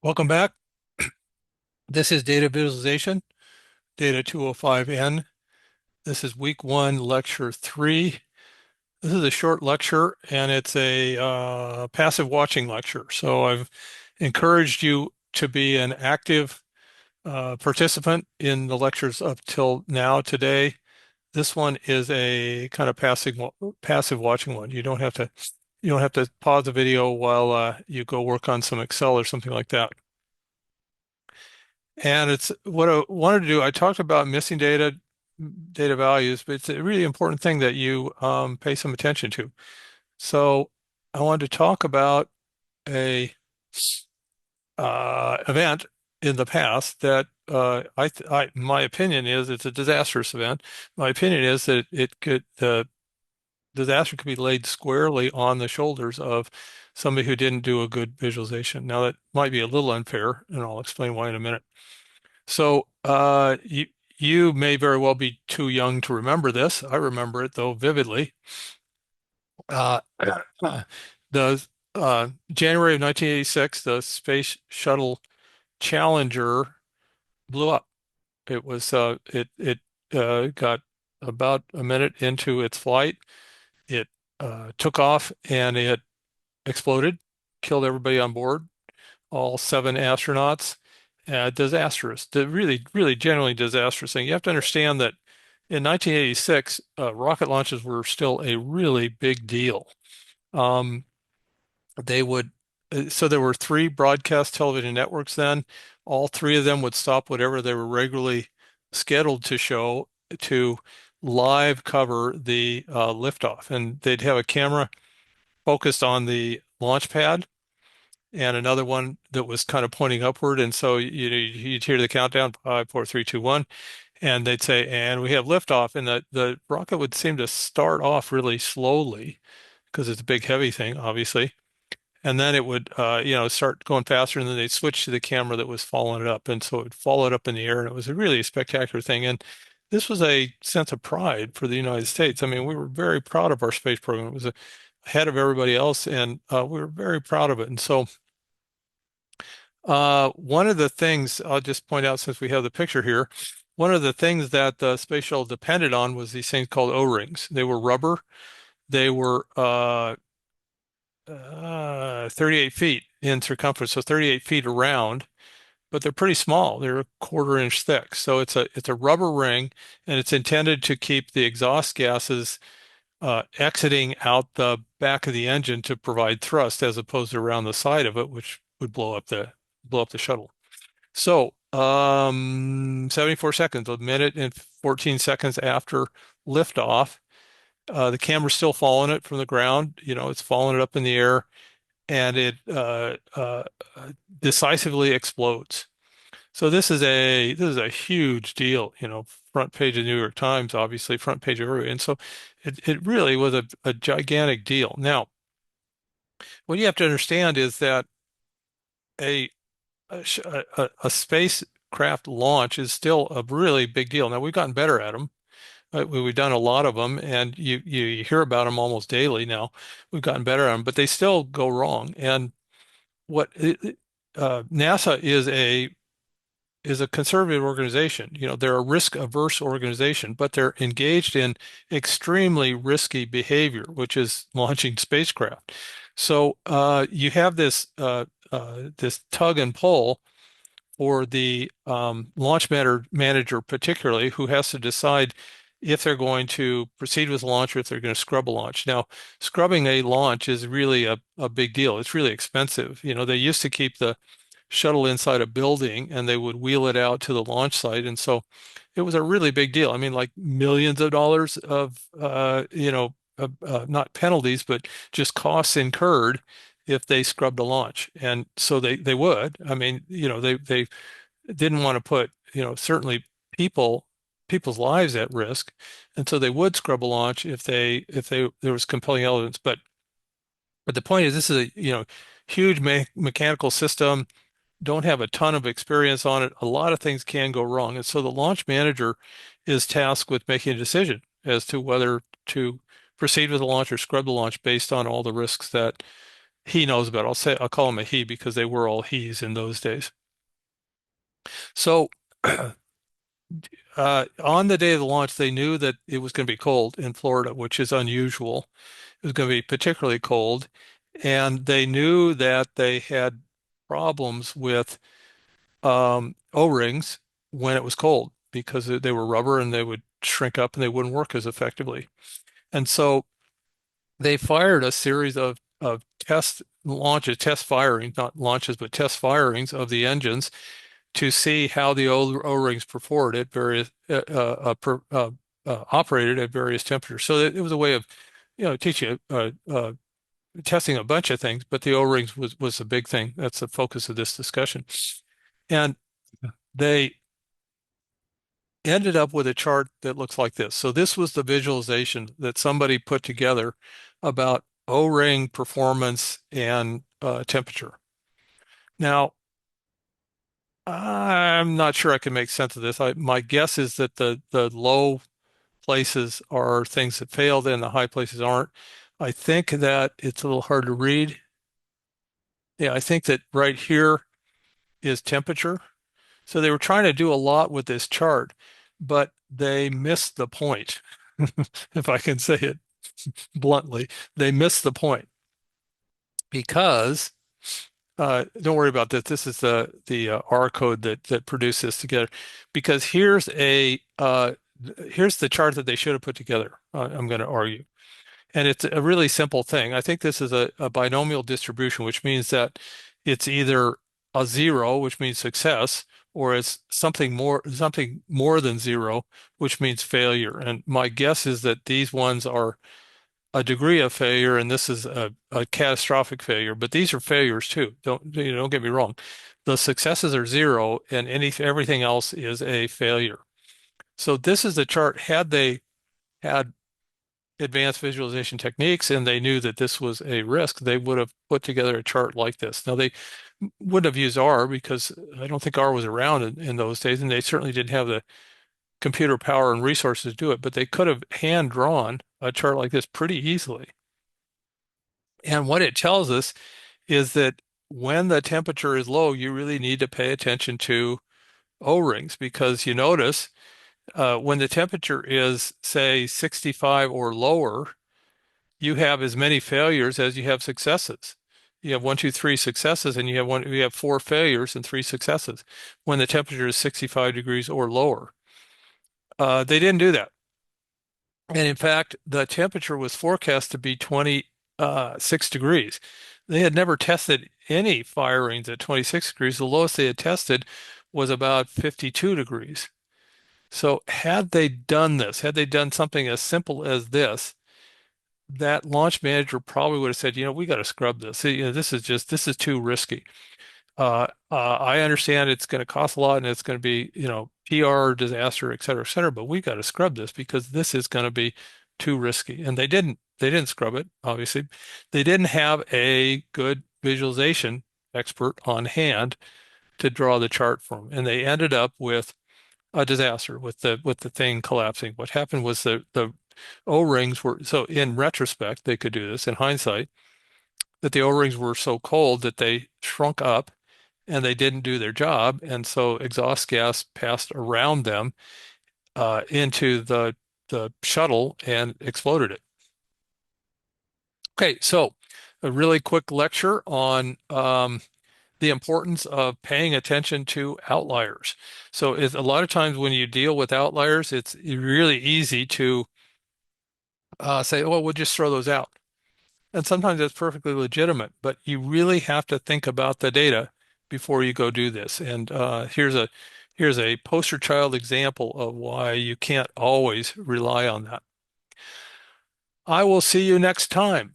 Welcome back. This is data visualization, data 205N. This is week one, lecture three. This is a short lecture and it's a passive watching lecture. So I've encouraged you to be an active participant in the lectures up till now today. This one is a kind of passive watching one. You don't have to pause the video while you go work on some Excel or something like that. And it's what I wanted to do. I talked about missing data values, but it's a really important thing that you pay some attention to. So I wanted to talk about a event in the past that my opinion is it's a disastrous event. My opinion is that the disaster could be laid squarely on the shoulders of somebody who didn't do a good visualization. Now that might be a little unfair, and I'll explain why in a minute. So you may very well be too young to remember this. I remember it though vividly. Uh, the January of 1986, the Space Shuttle Challenger blew up. It got about a minute into its flight. It took off and it exploded, killed everybody on board, all seven astronauts. Disastrous, really, really genuinely disastrous thing. You have to understand that in 1986, rocket launches were still a really big deal. Um, they would, so there were three broadcast television networks then. All three of them would stop whatever they were regularly scheduled to show to live cover the liftoff. And they'd have a camera focused on the launch pad and another one that was kind of pointing upward. And so you'd hear the countdown, five, four, three, two, one, and they'd say, and we have liftoff. And the rocket would seem to start off really slowly because it's a big, heavy thing, obviously. And then it would, start going faster, and then they'd switch to the camera that was following it up. And so it would follow it up in the air, and it was a really spectacular thing. And this was a sense of pride for the United States. I mean, we were very proud of our space program. It was ahead of everybody else, and we were very proud of it. And so one of the things I'll just point out since we have the picture here, one of the things that the space shuttle depended on was these things called O-rings. They were rubber. They were 38 feet in circumference, so 38 feet around, but they're pretty small. They're a quarter inch thick. So it's a rubber ring, and it's intended to keep the exhaust gases exiting out the back of the engine to provide thrust, as opposed to around the side of it, which would blow up the shuttle. So, 74 seconds, a minute and 14 seconds after liftoff, the camera's still following it from the ground. It's following it up in the air, and it decisively explodes. So this is a huge deal. Front page of the New York Times, obviously front page of everywhere. And so it really was a gigantic deal. Now, what you have to understand is that a a spacecraft launch is still a really big deal. Now we've gotten better at them. We've done a lot of them, and you hear about them almost daily now. We've gotten better at them, but they still go wrong. And what NASA is a conservative organization. They're a risk-averse organization, but they're engaged in extremely risky behavior, which is launching spacecraft. So you have this tug and pull for the launch manager, particularly, who has to decide if they're going to proceed with the launch or if they're going to scrub a launch. Now, scrubbing a launch is really a big deal. It's really expensive. They used to keep the shuttle inside a building and they would wheel it out to the launch site. And so it was a really big deal. I mean, like millions of dollars of, not penalties, but just costs incurred if they scrubbed a launch. And so they would. I mean, they didn't want to put, certainly people's lives at risk. And so they would scrub a launch if there was compelling evidence. But the point is, this is a, huge mechanical system, don't have a ton of experience on it. A lot of things can go wrong. And so the launch manager is tasked with making a decision as to whether to proceed with the launch or scrub the launch based on all the risks that he knows about it. I'll call him a he because they were all he's in those days. So on the day of the launch, they knew that it was going to be cold in Florida, which is unusual. It was going to be particularly cold, and they knew that they had problems with O-rings when it was cold because they were rubber and they would shrink up and they wouldn't work as effectively. And so they fired a series of test launches, test firings, not launches, but test firings of the engines to see how the O-rings performed at various operated at various temperatures. So it was a way of, teaching testing a bunch of things, but the O-rings was a big thing. That's the focus of this discussion. And they ended up with a chart that looks like this. So this was the visualization that somebody put together about O-ring performance and temperature. Now, I'm not sure I can make sense of this. My guess is that the low places are things that failed and the high places aren't. I think that it's a little hard to read. Yeah, I think that right here is temperature. So they were trying to do a lot with this chart, but they missed the point, if I can say it bluntly. They missed the point because don't worry about this. This is the R code that produced this together. Because here's the chart that they should have put together. I'm going to argue, and it's a really simple thing. I think this is a binomial distribution, which means that it's either a zero, which means success, or it's something more than zero, which means failure. And my guess is that these ones are a degree of failure, and this is a catastrophic failure. But these are failures too. Don't get me wrong. The successes are zero, and everything else is a failure. So this is the chart. Had they had advanced visualization techniques and they knew that this was a risk, they would have put together a chart like this. Now they wouldn't have used R because I don't think R was around in those days, and they certainly didn't have the computer power and resources to do it, but they could have hand drawn a chart like this pretty easily. And what it tells us is that when the temperature is low, you really need to pay attention to O-rings because you notice when the temperature is, say, 65 or lower, you have as many failures as you have successes. You have one, two, three successes, and you have four failures and three successes when the temperature is 65 degrees or lower. They didn't do that. And in fact, the temperature was forecast to be 26 degrees. They had never tested any firings at 26 degrees. The lowest they had tested was about 52 degrees. So had they done this, had they done something as simple as this, that launch manager probably would have said, we got to scrub this. This is too risky. I understand it's going to cost a lot and it's going to be, PR disaster, et cetera, but we got to scrub this because this is going to be too risky. And they didn't scrub it, obviously. They didn't have a good visualization expert on hand to draw the chart for them. And they ended up with a disaster with the thing collapsing. What happened was the O-rings were, so in retrospect, they could do this in hindsight, that the O-rings were so cold that they shrunk up and they didn't do their job. And so exhaust gas passed around them into the shuttle and exploded it. Okay, so a really quick lecture on the importance of paying attention to outliers. So it's a lot of times when you deal with outliers, it's really easy to say, well, we'll just throw those out. And sometimes that's perfectly legitimate, but you really have to think about the data before you go do this. And here's a poster child example of why you can't always rely on that. I will see you next time.